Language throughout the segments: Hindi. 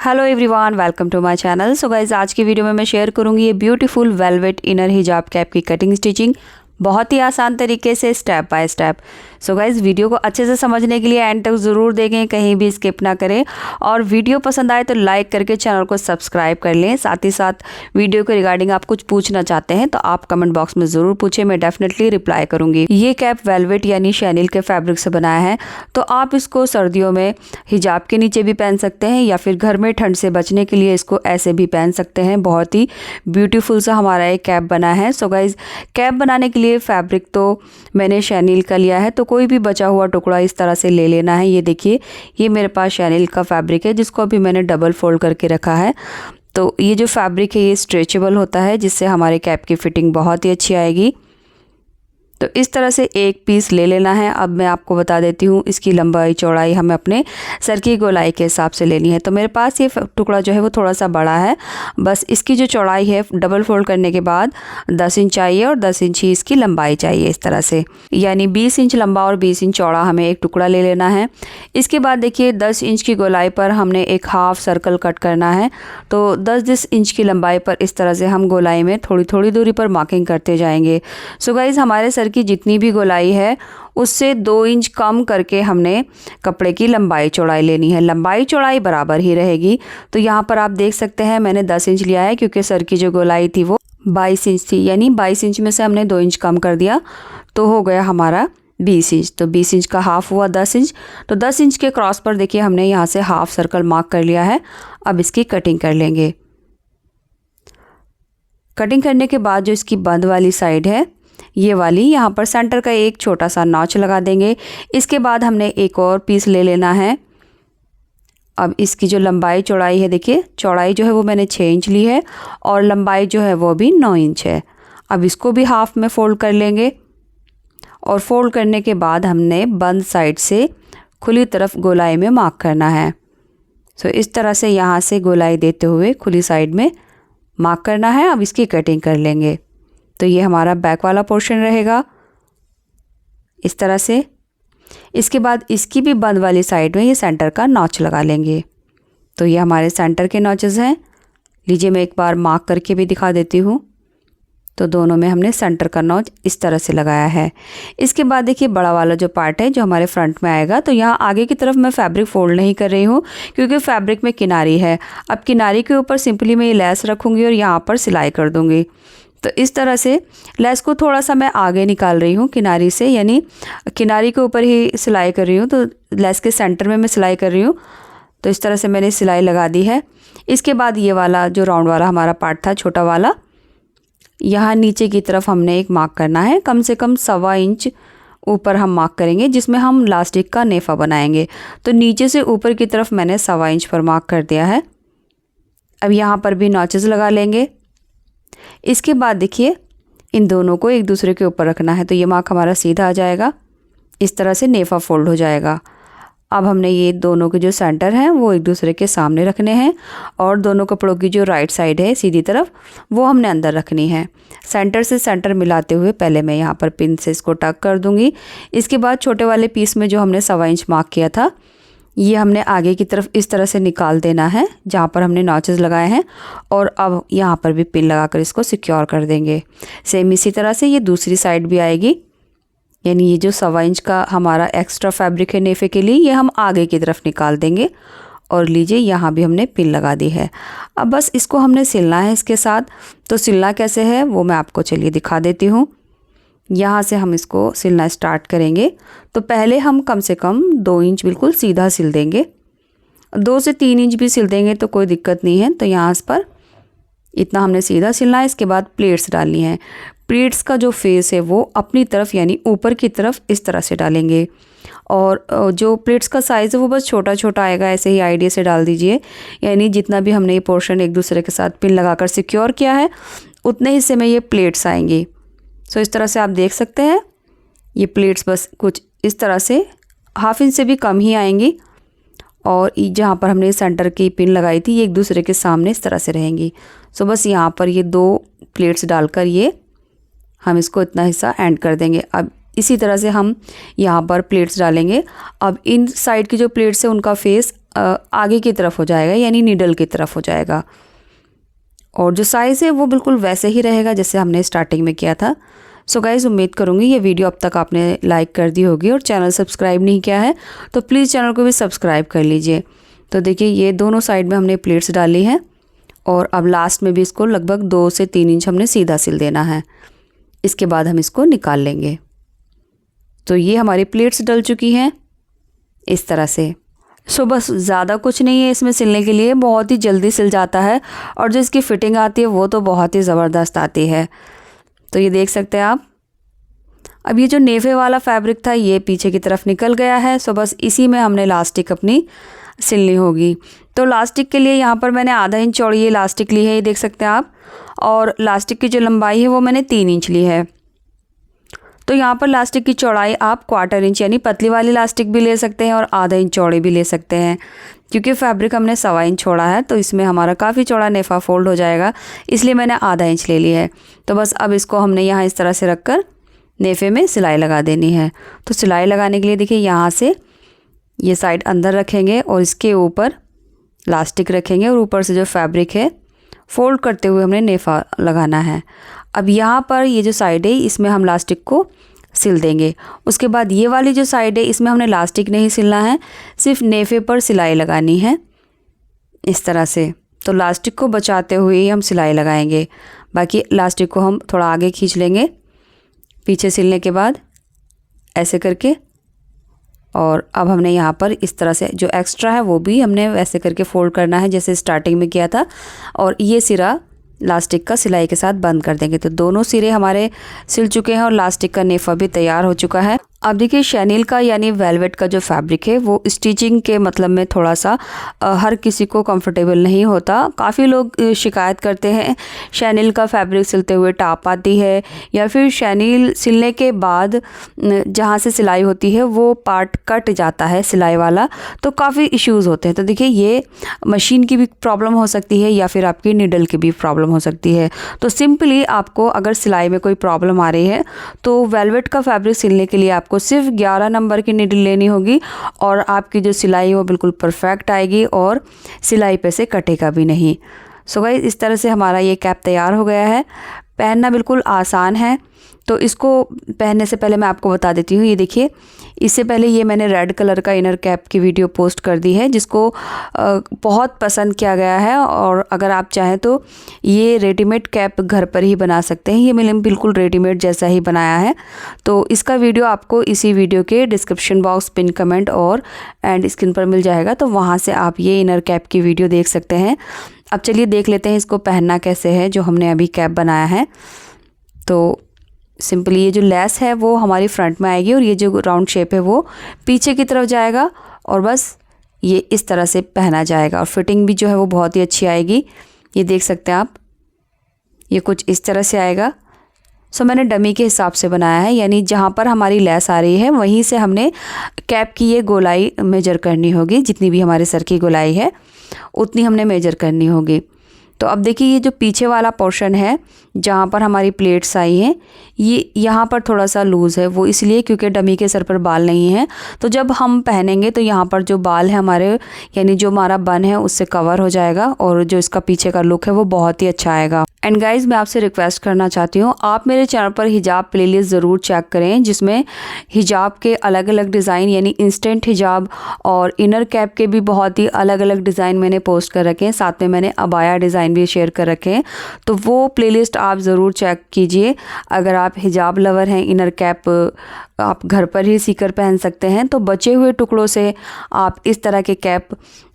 Hello everyone, welcome to my channel. So guys, आज की वीडियो में मैं शेयर करूंगी ये ब्यूटीफुल वेलवेट इनर हिजाब कैप की कटिंग स्टिचिंग बहुत ही आसान तरीके से step by step. So guys, video को अच्छे से समझने के लिए एंड तक ज़रूर देखें, कहीं भी स्किप ना करें। और वीडियो पसंद आए तो लाइक करके चैनल को सब्सक्राइब कर लें। साथ ही साथ वीडियो के रिगार्डिंग आप कुछ पूछना चाहते हैं तो आप कमेंट बॉक्स में ज़रूर पूछें, मैं डेफिनेटली रिप्लाई करूँगी। ये कैप वेलवेट यानी शैनिल के फैब्रिक से बनाया है, तो आप इसको सर्दियों में हिजाब के नीचे भी पहन सकते हैं या फिर घर में ठंड से बचने के लिए इसको ऐसे भी पहन सकते हैं। बहुत ही ब्यूटीफुल सा हमारा एक कैप बना है। सो गाइज, कैप बनाने के लिए फैब्रिक तो मैंने शैनिल का लिया है, तो कोई भी बचा हुआ टुकड़ा इस तरह से ले लेना है। ये देखिए, ये मेरे पास शैनिल का फैब्रिक है जिसको अभी मैंने डबल फोल्ड करके रखा है। तो ये जो फैब्रिक है ये स्ट्रेचेबल होता है, जिससे हमारे कैप की फिटिंग बहुत ही अच्छी आएगी। तो इस तरह से एक पीस ले लेना है। अब मैं आपको बता देती हूँ इसकी लंबाई चौड़ाई हमें अपने सर की गोलाई के हिसाब से लेनी है। तो मेरे पास ये टुकड़ा जो है वो थोड़ा सा बड़ा है, बस इसकी जो चौड़ाई है डबल फोल्ड करने के बाद 10 इंच चाहिए और 10 इंच ही इसकी लंबाई चाहिए। इस तरह से यानी 20 इंच लंबा और 20 इंच चौड़ा हमें एक टुकड़ा ले लेना है। इसके बाद देखिए 10 इंच की गोलाई पर हमने एक हाफ सर्कल कट करना है। तो 10-10 इंच की लंबाई पर इस तरह से हम गोलाई में थोड़ी थोड़ी दूरी पर मार्किंग करते जाएंगे। सो गाइज, हमारे सर की जितनी भी गोलाई है उससे 2 इंच कम करके हमने कपड़े की लंबाई चौड़ाई लेनी है। लंबाई चौड़ाई बराबर ही रहेगी। तो यहाँ पर आप देख सकते हैं मैंने 10 इंच लिया है, क्योंकि सर की जो गोलाई थी वो 22 इंच थी, यानी 22 इंच में से हमने 2 इंच कम कर दिया तो हो गया हमारा 20 इंच। तो 20 इंच का हाफ हुआ 10 इंच। तो 10 इंच के क्रॉस पर देखिए हमने यहाँ से हाफ सर्कल मार्क कर लिया है। अब इसकी कटिंग कर लेंगे। कटिंग करने के बाद जो इसकी बंद वाली साइड है ये वाली, यहाँ पर सेंटर का एक छोटा सा नॉच लगा देंगे। इसके बाद हमने एक और पीस ले लेना है। अब इसकी जो लंबाई चौड़ाई है, देखिए चौड़ाई जो है वो मैंने 6 इंच ली है और लंबाई जो है वो भी 9 इंच है। अब इसको भी हाफ में फोल्ड कर लेंगे और फोल्ड करने के बाद हमने बंद साइड से खुली तरफ गोलाई में मार्क करना है। सो इस तरह से यहाँ से गोलाई देते हुए खुली साइड में मार्क करना है। अब इसकी कटिंग कर लेंगे। तो ये हमारा बैक वाला पोर्शन रहेगा इस तरह से। इसके बाद इसकी भी बंद वाली साइड में ये सेंटर का नॉच लगा लेंगे। तो ये हमारे सेंटर के नॉचेस हैं। लीजिए, मैं एक बार मार्क करके भी दिखा देती हूँ। तो दोनों में हमने सेंटर का नॉच इस तरह से लगाया है। इसके बाद देखिए बड़ा वाला जो पार्ट है जो हमारे फ्रंट में आएगा, तो यहाँ आगे की तरफ मैं फैब्रिक फोल्ड नहीं कर रही हूँ क्योंकि फैब्रिक में किनारी है। अब किनारी के ऊपर सिंपली मैं ये लेस रखूँगी और यहाँ पर सिलाई कर दूँगी। तो इस तरह से लेस को थोड़ा सा मैं आगे निकाल रही हूँ किनारी से, यानी किनारी के ऊपर ही सिलाई कर रही हूँ। तो लेस के सेंटर में मैं सिलाई कर रही हूँ। तो इस तरह से मैंने सिलाई लगा दी है। इसके बाद ये वाला जो राउंड वाला हमारा पार्ट था छोटा वाला, यहाँ नीचे की तरफ हमने एक मार्क करना है। कम से कम 1.25 इंच ऊपर हम मार्क करेंगे, जिसमें हम लास्टिक का नेफा बनाएंगे। तो नीचे से ऊपर की तरफ मैंने 1.25 इंच पर मार्क कर दिया है। अब यहाँ पर भी नॉचेस लगा लेंगे। इसके बाद देखिए इन दोनों को एक दूसरे के ऊपर रखना है, तो ये मार्क हमारा सीधा आ जाएगा। इस तरह से नेफा फोल्ड हो जाएगा। अब हमने ये दोनों के जो सेंटर हैं वो एक दूसरे के सामने रखने हैं और दोनों कपड़ों की जो राइट साइड है सीधी तरफ वो हमने अंदर रखनी है। सेंटर से सेंटर मिलाते हुए पहले मैं यहाँ पर पिन से इसको टक कर दूँगी। इसके बाद छोटे वाले पीस में जो हमने 1.25 इंच मार्क किया था ये हमने आगे की तरफ इस तरह से निकाल देना है जहाँ पर हमने नॉचेस लगाए हैं, और अब यहाँ पर भी पिन लगाकर इसको सिक्योर कर देंगे। सेम इसी तरह से ये दूसरी साइड भी आएगी, यानी ये जो 1.25 इंच का हमारा एक्स्ट्रा फैब्रिक है नेफे के लिए, ये हम आगे की तरफ निकाल देंगे। और लीजिए यहाँ भी हमने पिन लगा दी है। अब बस इसको हमने सिलना है इसके साथ। तो सिलना कैसे है वो मैं आपको चलिए दिखा देती हूँ। यहाँ से हम इसको सिलना स्टार्ट करेंगे। तो पहले हम कम से कम 2 इंच बिल्कुल सीधा सिल देंगे। 2 से 3 इंच भी सिल देंगे तो कोई दिक्कत नहीं है। तो यहाँ पर इतना हमने सीधा सिलना है। इसके बाद प्लेट्स डालनी है। प्लेट्स का जो फेस है वो अपनी तरफ यानी ऊपर की तरफ इस तरह से डालेंगे। और जो प्लेट्स का साइज़ है वो बस छोटा छोटा आएगा, ऐसे ही आइडिया से डाल दीजिए। यानी जितना भी हमने ये पोर्शन एक दूसरे के साथ पिन लगाकर सिक्योर किया है उतने हिस्से में ये प्लेट्स आएंगी। सो इस तरह से आप देख सकते हैं ये प्लेट्स बस कुछ इस तरह से 1/2 इंच से भी कम ही आएंगी। और जहाँ पर हमने सेंटर की पिन लगाई थी ये एक दूसरे के सामने इस तरह से रहेंगी। सो बस यहाँ पर ये 2 प्लेट्स डालकर ये हम इसको इतना हिस्सा एंड कर देंगे। अब इसी तरह से हम यहाँ पर प्लेट्स डालेंगे। अब इन साइड की जो प्लेट्स है उनका फेस आगे की तरफ हो जाएगा, यानी नीडल की तरफ हो जाएगा। और जो साइज़ है वो बिल्कुल वैसे ही रहेगा जैसे हमने स्टार्टिंग में किया था। सो गाइज़, उम्मीद करूँगी ये वीडियो अब तक आपने लाइक कर दी होगी, और चैनल सब्सक्राइब नहीं किया है तो प्लीज़ चैनल को भी सब्सक्राइब कर लीजिए। तो देखिए, ये दोनों साइड में हमने प्लेट्स डाली हैं, और अब लास्ट में भी इसको लगभग 2 से 3 इंच हमने सीधा सिल देना है। इसके बाद हम इसको निकाल लेंगे। तो ये हमारी प्लेट्स डल चुकी हैं इस तरह से। सो बस ज़्यादा कुछ नहीं है इसमें सिलने के लिए, बहुत ही जल्दी सिल जाता है, और जो इसकी फ़िटिंग आती है वो तो बहुत ही ज़बरदस्त आती है। तो ये देख सकते हैं आप। अब ये जो नेफे वाला फैब्रिक था ये पीछे की तरफ निकल गया है। सो बस इसी में हमने इलास्टिक अपनी सिलनी होगी। तो इलास्टिक के लिए यहाँ पर मैंने आधा इंच चौड़ी इलास्टिक ली है, ये देख सकते हैं आप, और इलास्टिक की जो लंबाई है वो मैंने 3 इंच ली है। तो यहाँ पर इलास्टिक की चौड़ाई आप 1/4 इंच यानी पतली वाली इलास्टिक भी ले सकते हैं, और आधा इंच चौड़ी भी ले सकते हैं। क्योंकि फैब्रिक हमने 1.25 इंच छोड़ा है तो इसमें हमारा काफ़ी चौड़ा नेफा फोल्ड हो जाएगा, इसलिए मैंने आधा इंच ले लिया है। तो बस अब इसको हमने यहाँ इस तरह से रख कर नेफे में सिलाई लगा देनी है। तो सिलाई लगाने के लिए देखिए, यहाँ से ये साइड अंदर रखेंगे और इसके ऊपर इलास्टिक रखेंगे, और ऊपर से जो फैब्रिक है फोल्ड करते हुए हमने नेफा लगाना है। अब यहाँ पर ये जो साइड है इसमें हम इलास्टिक को सिल देंगे। उसके बाद ये वाली जो साइड है इसमें हमने इलास्टिक नहीं सिलना है, सिर्फ नेफे पर सिलाई लगानी है इस तरह से। तो इलास्टिक को बचाते हुए ही हम सिलाई लगाएंगे। बाकी इलास्टिक को हम थोड़ा आगे खींच लेंगे पीछे सिलने के बाद, ऐसे करके। और अब हमने यहाँ पर इस तरह से जो एक्स्ट्रा है वो भी हमने वैसे करके फोल्ड करना है जैसे स्टार्टिंग में किया था, और ये सिरा इलास्टिक का सिलाई के साथ बंद कर देंगे। तो दोनों सिरे हमारे सिल चुके हैं और इलास्टिक का नेफा भी तैयार हो चुका है। अब देखिए, शैनील का यानी वेलवेट का जो फैब्रिक है वो स्टिचिंग के मतलब में थोड़ा सा हर किसी को कंफर्टेबल नहीं होता। काफ़ी लोग शिकायत करते हैं शैनील का फैब्रिक सिलते हुए टाप आती है, या फिर शैनील सिलने के बाद जहाँ से सिलाई होती है वो पार्ट कट जाता है सिलाई वाला, तो काफ़ी इश्यूज़ होते हैं। तो देखिए, ये मशीन की भी प्रॉब्लम हो सकती है या फिर आपकी नीडल की भी प्रॉब्लम हो सकती है। तो सिंपली आपको अगर सिलाई में कोई प्रॉब्लम आ रही है तो वेलवेट का फैब्रिक सिलने के लिए आपको सिर्फ 11 नंबर की नीडल लेनी होगी, और आपकी जो सिलाई है वो बिल्कुल परफेक्ट आएगी और सिलाई पे से कटेगा भी नहीं। सो गाइस, इस तरह से हमारा ये कैप तैयार हो गया है। पहनना बिल्कुल आसान है। तो इसको पहनने से पहले मैं आपको बता देती हूँ, ये देखिए, इससे पहले ये मैंने रेड कलर का इनर कैप की वीडियो पोस्ट कर दी है जिसको बहुत पसंद किया गया है। और अगर आप चाहें तो ये रेडीमेड कैप घर पर ही बना सकते हैं। ये मैंने बिल्कुल रेडीमेड जैसा ही बनाया है। तो इसका वीडियो आपको इसी वीडियो के डिस्क्रिप्शन बॉक्स, पिन कमेंट और एंड स्क्रीन पर मिल जाएगा, तो वहाँ से आप ये इनर कैप की वीडियो देख सकते हैं। अब चलिए देख लेते हैं इसको पहनना कैसे है जो हमने अभी कैप बनाया है। तो सिंपली ये जो लेस है वो हमारी फ्रंट में आएगी, और ये जो राउंड शेप है वो पीछे की तरफ जाएगा, और बस ये इस तरह से पहना जाएगा। और फिटिंग भी जो है वो बहुत ही अच्छी आएगी। ये देख सकते हैं आप, ये कुछ इस तरह से आएगा। सो मैंने डमी के हिसाब से बनाया है, यानी जहाँ पर हमारी लेस आ रही है वहीं से हमने कैप की ये गोलाई मेजर करनी होगी। जितनी भी हमारे सर की गोलाई है उतनी हमने मेजर करनी होगी। तो अब देखिए, ये जो पीछे वाला पोर्शन है जहाँ पर हमारी प्लेट्स आई हैं, ये यहाँ पर थोड़ा सा लूज़ है। वो इसलिए क्योंकि डमी के सर पर बाल नहीं है। तो जब हम पहनेंगे तो यहाँ पर जो बाल है हमारे, यानी जो हमारा बन है उससे कवर हो जाएगा, और जो इसका पीछे का लुक है वो बहुत ही अच्छा आएगा। एंड गाइज, मैं आपसे रिक्वेस्ट करना चाहती हूँ, आप मेरे चैनल पर हिजाब प्लेलिस्ट ज़रूर चेक करें, जिसमें हिजाब के अलग अलग डिज़ाइन यानी इंस्टेंट हिजाब और इनर कैप के भी बहुत ही अलग अलग डिज़ाइन मैंने पोस्ट कर रखे हैं। साथ में मैंने अबाया डिज़ाइन भी शेयर कर रखे हैं। तो वो प्लेलिस्ट आप ज़रूर चेक कीजिए। अगर आप हिजाब लवर हैं, इनर कैप आप घर पर ही सीकर पहन सकते हैं, तो बचे हुए टुकड़ों से आप इस तरह के कैप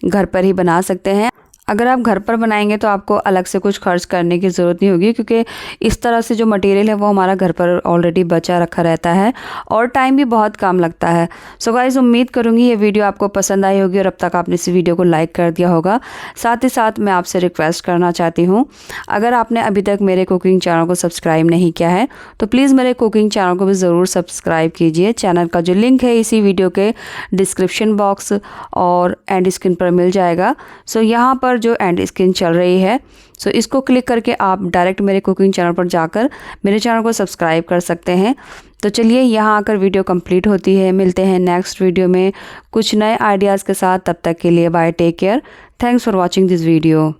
घर पर ही बना सकते हैं। अगर आप घर पर बनाएंगे तो आपको अलग से कुछ खर्च करने की ज़रूरत नहीं होगी, क्योंकि इस तरह से जो मटेरियल है वो हमारा घर पर ऑलरेडी बचा रखा रहता है और टाइम भी बहुत कम लगता है। सो गाइस, उम्मीद करूँगी ये वीडियो आपको पसंद आई होगी और अब तक आपने इस वीडियो को लाइक कर दिया होगा। साथ ही साथ मैं आपसे रिक्वेस्ट करना चाहती हूँ, अगर आपने अभी तक मेरे कुकिंग चैनल को सब्सक्राइब नहीं किया है तो प्लीज़ मेरे कुकिंग चैनल को भी ज़रूर सब्सक्राइब कीजिए। चैनल का जो लिंक है इसी वीडियो के डिस्क्रिप्शन बॉक्स और एंड स्क्रीन पर मिल जाएगा। सो यहाँ पर पर जो एंड स्क्रीन चल रही है, सो इसको क्लिक करके आप डायरेक्ट मेरे कुकिंग चैनल पर जाकर मेरे चैनल को सब्सक्राइब कर सकते हैं। तो चलिए यहाँ आकर वीडियो कंप्लीट होती है। मिलते हैं नेक्स्ट वीडियो में कुछ नए आइडियाज़ के साथ। तब तक के लिए bye, take care, thanks for watching this video.